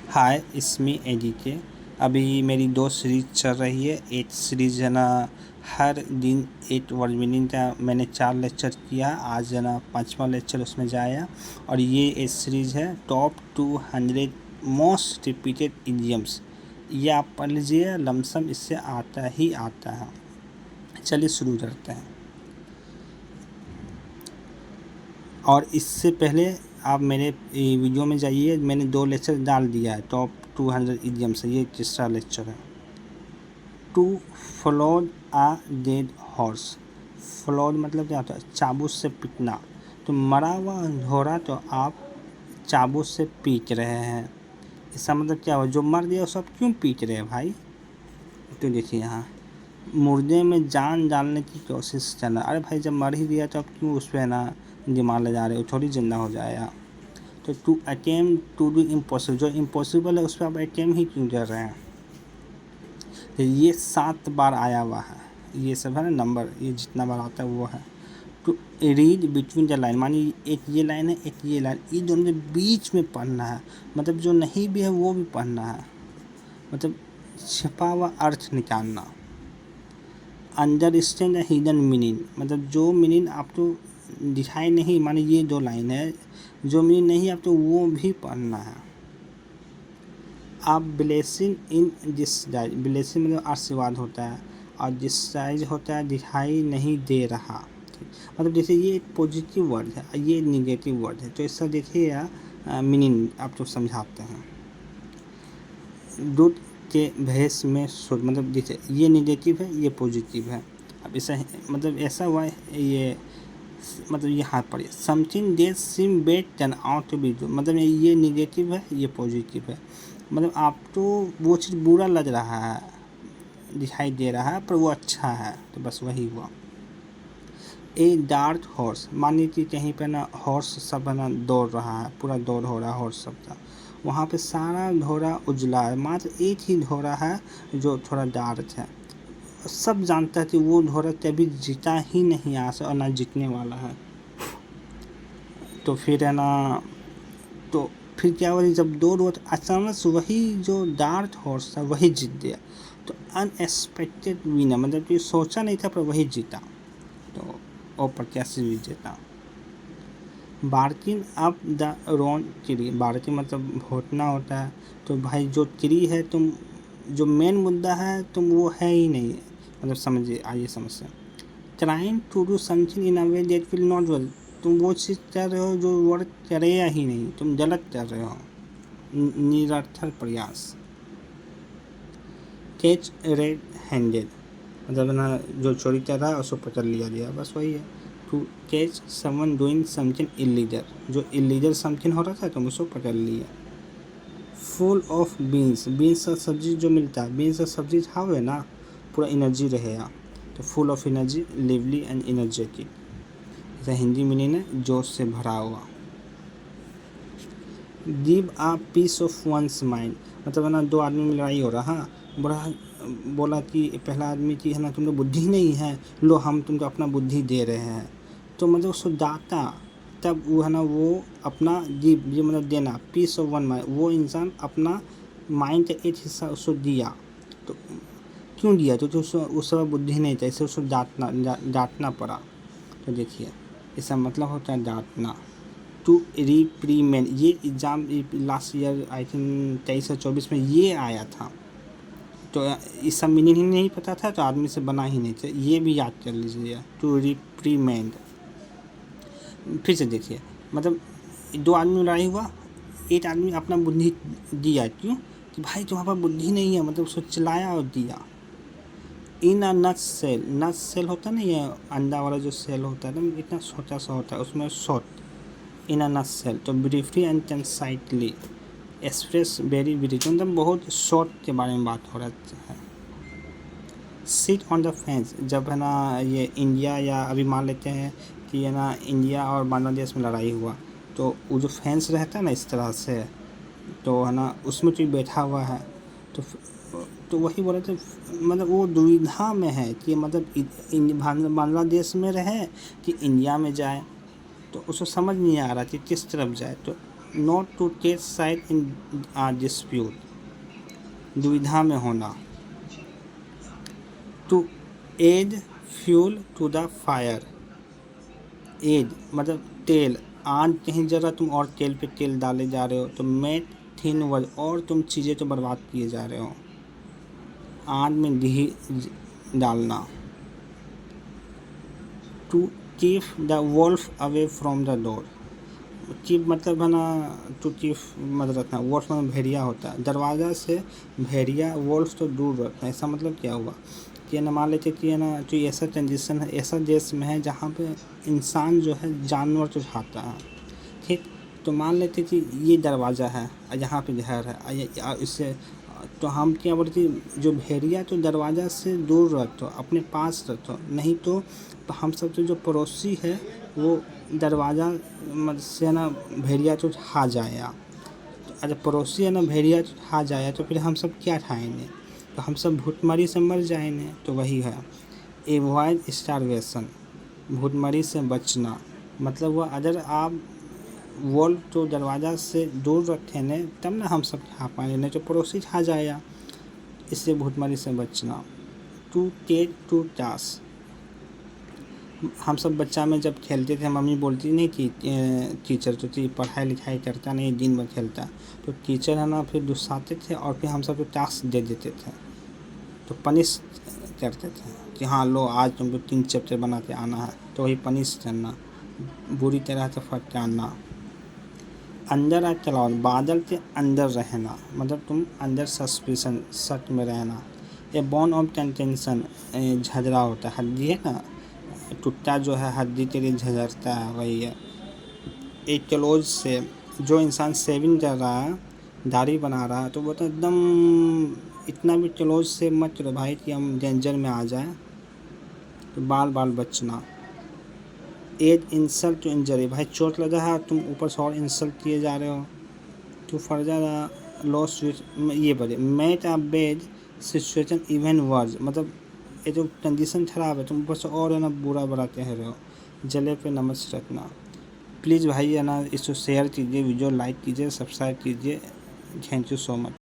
हाय इसमी एडीके। अभी मेरी 2 सीरीज़ चल रही है। एक सीरीज़ है ना, हर दिन 8 वर्ड मीनिंग का मैंने 4 लेक्चर किया। आज है ना 5वां लेक्चर उसमें जाया। और ये एक सीरीज़ है टॉप 200 मोस्ट रिपीटेड इडियम्स। ये आप पढ़ लीजिए, लमसम इससे आता ही आता है। चलिए शुरू करते हैं। और इससे पहले आप मेरे वीडियो में जाइए, मैंने 2 लेक्चर डाल दिया है टॉप 200 इडियम से। ये तीसरा लेक्चर है। To flog a dead horse. Flog मतलब क्या होता है? चाबुक से पीटना। तो मरा हुआ घोड़ा तो आप चाबुक से पीट रहे हैं। इसका मतलब क्या हुआ? जो मर गया उसको आप क्यों पीट रहे हैं भाई? तो देखिए यहाँ, मुर्दे में जान डालने की कोशिश करना। अरे भाई जब मर ही गया तो आप क्यों उस पर ना दिमाग लगा रहे हो? थोड़ी जिंदा हो जाएगा। तो to attempt to do impossible, जो इम्पॉसिबल है उस पर आप अटेम्प्ट ही क्यों कर रहे हैं? तो ये 7 बार आया हुआ है। ये सब है ना नंबर, ये जितना बार आता है वो है। To read between the line, मानिए एक ये लाइन है, एक ये लाइन, ये दोनों के बीच में पढ़ना है। मतलब जो नहीं भी है वो भी पढ़ना है। मतलब छिपा हुआ अर्थ निकालना। अंडरस्टैंड द हिडन मीनिंग, मतलब जो मीनिंग आपको दिखाई नहीं, माने ये 2 लाइन है, जो मीनिंग नहीं आपको वो भी पढ़ना है। आप ब्लेसिंग इन डिसगाइज, ब्लेसिंग मतलब आशीर्वाद होता है, और डिसगाइज होता है दिखाई नहीं दे रहा। मतलब जैसे ये एक पॉजिटिव वर्ड है, ये निगेटिव वर्ड है, तो इसका देखिए मीनिंग आपको समझाते हैं। दूध के भैंस में शुद्ध, मतलब जैसे ये निगेटिव है, ये पॉजिटिव है। अब ऐसा मतलब ऐसा हुआ है, ये मतलब ये हाथ पड़े something they seem bet turn out to be, मतलब ये निगेटिव है, ये पॉजिटिव है। मतलब आपको वो चीज़ बुरा लग रहा है, दिखाई दे रहा है, पर वो अच्छा है, तो बस वही हुआ। ए डार्क हॉर्स, मानिए कि कहीं पे ना हॉर्स सब है ना दौड़ रहा है, पूरा दौड़ हो रहा है हॉर्स सबका। वहाँ पे सारा घोड़ा उजला है, मात्र एक ही घोड़ा है जो थोड़ा डार्क है। सब जानता है कि वो घोड़ा कभी जीता ही नहीं यहाँ से और ना जीतने वाला है। तो फिर है ना, तो फिर क्या हुआ, जब दौड़ हुआ तो अचानक से वही जो डार्क हॉर्स था वही जीत गया। तो अनएक्सपेक्टेड विनर, मतलब कि सोचा नहीं था पर वही जीता, तो अप्रत्याशित विजेता। Barking up the wrong tree, barking मतलब भौंकना होता है। तो भाई जो ट्री है, तुम जो मेन मुद्दा है तुम वो है ही नहीं, मतलब समझिए, आइए समस्या। Trying to do something in a way that will not work, तुम वो चीज़ कर रहे हो जो वर्क करेगा ही नहीं, तुम गलत कर रहे हो, निरर्थक प्रयास। कैच रेड हैंडेड, मतलब ना जो चोरी कर रहा है उसको पकड़ लिया गया, बस वही है। To catch someone doing something illegal, जो इलीगल समथिंग हो रहा था तुम उसको पकड़ लिया। फुल ऑफ बीन्स, बीन्स का सब्जी जो मिलता है, बीन्स का सब्जी खाओगे ना पूरा एनर्जी रहेगा। तो full of energy, lively and energetic. जैसा हिंदी मीनिंग है जोश से भरा हुआ। Give a piece of one's mind, मतलब है ना 2 आदमी में लड़ाई हो रहा, बड़ा बोला कि पहला आदमी की है ना तुमको बुद्धि नहीं है, लो हम तुमको अपना बुद्धि दे रहे हैं। तो मतलब उसको दाता, तब वो है ना वो अपना गिव, ये मतलब देना, पीस ऑफ वन माइंड, वो इंसान अपना माइंड का एक हिस्सा उसको दिया। तो क्यों दिया? तो उसको उस समय बुद्धि नहीं था, इससे उसको डांटना पड़ा। तो देखिए इसका मतलब होता है डांटना। टू रिप्रीमेंड, ये exam last year I think 23 या 24 में ये आया था। तो इसका मीनिंग ही नहीं पता था तो आदमी से बना ही नहीं था, ये भी याद कर लीजिए। टू रिप्रीमेंड, फिर से देखिए, मतलब 2 आदमी लड़ाई हुआ, एक आदमी अपना बुद्धि दिया, क्यों कि भाई तुम्हारे पास बुद्धि नहीं है, मतलब उसको चिल्लाया और दिया। इन a nut cell, nut cell होता है ना, ये अंडा वाला जो सेल होता है ना, इतना छोटा सा होता है, उसमें short in a nutshell. तो briefly and concisely express very brief, मतलब बहुत शॉर्ट के बारे में बात हो रहा है। सिट ऑन द फेंस, जब है ना ये इंडिया, या अभी मान लेते हैं कि है ना इंडिया और बांग्लादेश में लड़ाई हुआ, तो वो जो फेंस रहता है ना इस तरह से, तो है ना उसमें कोई बैठा हुआ है, तो वही बोले थे, मतलब वो दुविधा में है कि मतलब बांग्लादेश में रहे कि इंडिया में जाए, तो उसको समझ नहीं आ रहा कि किस तरफ जाए। तो not to take side in dispute, दुविधा में होना। To add fuel to the fire, add मतलब तेल, आज कहीं जगह तुम और तेल पे तेल डाले जा रहे हो, तो मेक थिन वर्ड, और तुम चीज़ें तो बर्बाद किए जा रहे हो, आग में घी डालना। To keep the wolf away from the door, keep मतलब है ना, टू कीप मतलब रखना, वोल्फ में भेड़िया होता है, दरवाज़ा से भेड़िया वोल्फ तो दूर रखना। ऐसा मतलब क्या हुआ कि है ना, मान लेते कि है ना, तो ऐसा कंडीशन है, ऐसा देश में है जहाँ पे इंसान जो है जानवर तो खाता है, ठीक। तो मान लेते कि ये दरवाज़ा है, यहाँ पे घर है, इससे तो हम क्या बोलते, जो भेड़िया तो दरवाज़ा से दूर रखो, अपने पास रखो, नहीं तो हम सब जो पड़ोसी है वो दरवाज़ा मतलब से है ना भेड़िया तो खा जाएगा। तो अगर पड़ोसी है ना भेड़िया तो खा जाएगा, तो फिर हम सब क्या खाएंगे, तो हम सब भूखमरी से मर जाएंगे। तो वही है एवॉइड स्टारवेशन, भूखमरी से बचना, मतलब वो अगर आप वॉल तो दरवाज़ा से दूर रखें ने तब ना हम सब खा पाएंगे, नहीं तो पड़ोसी खा जाएगा, इससे भूखमरी से बचना। टू टेक टू टास्क, हम सब बच्चा में जब खेलते थे मम्मी बोलती नहीं कि टीचर तो पढ़ाई लिखाई करता नहीं, दिन भर खेलता, तो टीचर है ना फिर गुस्साते थे और फिर हम सब को टास्क दे देते थे, तो पनिश करते थे कि हाँ लो आज तुमको 3 चैप्टर बना के आना है, तो वही पनिश करना, बुरी तरह से फटकारना। अंदर आ चलाओ, बादल के अंदर रहना, मतलब तुम अंदर सस्पेंशन शक में रहना। ए बॉन ऑफ कंटेंशन, झगड़ा होता है, हड्डी है ना टुट्टा जो है हड्डी के लिए झगड़ता है, वही है। एक क्लोज से, जो इंसान सेविंग कर रहा है, दाढ़ी बना रहा है, तो वो तो एकदम इतना भी क्लोज से मत करो भाई कि हम डेंजर में आ जाए, तो बाल बाल बचना। एज इंसल्ट टू इंजरी, भाई चोट लगा है तुम ऊपर से और इंसल्ट किए जा रहे हो, तो फर्दर लॉस ये बोले make a bad situation even worse, मतलब ये जो कंडीशन ख़राब है तुम ऊपर से और है ना बुरा बुरा कह रहे हो, जले पे नमक रखना। प्लीज़ भाई है ना इसको शेयर कीजिए, वीडियो लाइक कीजिए, सब्सक्राइब कीजिए। Thank you so much.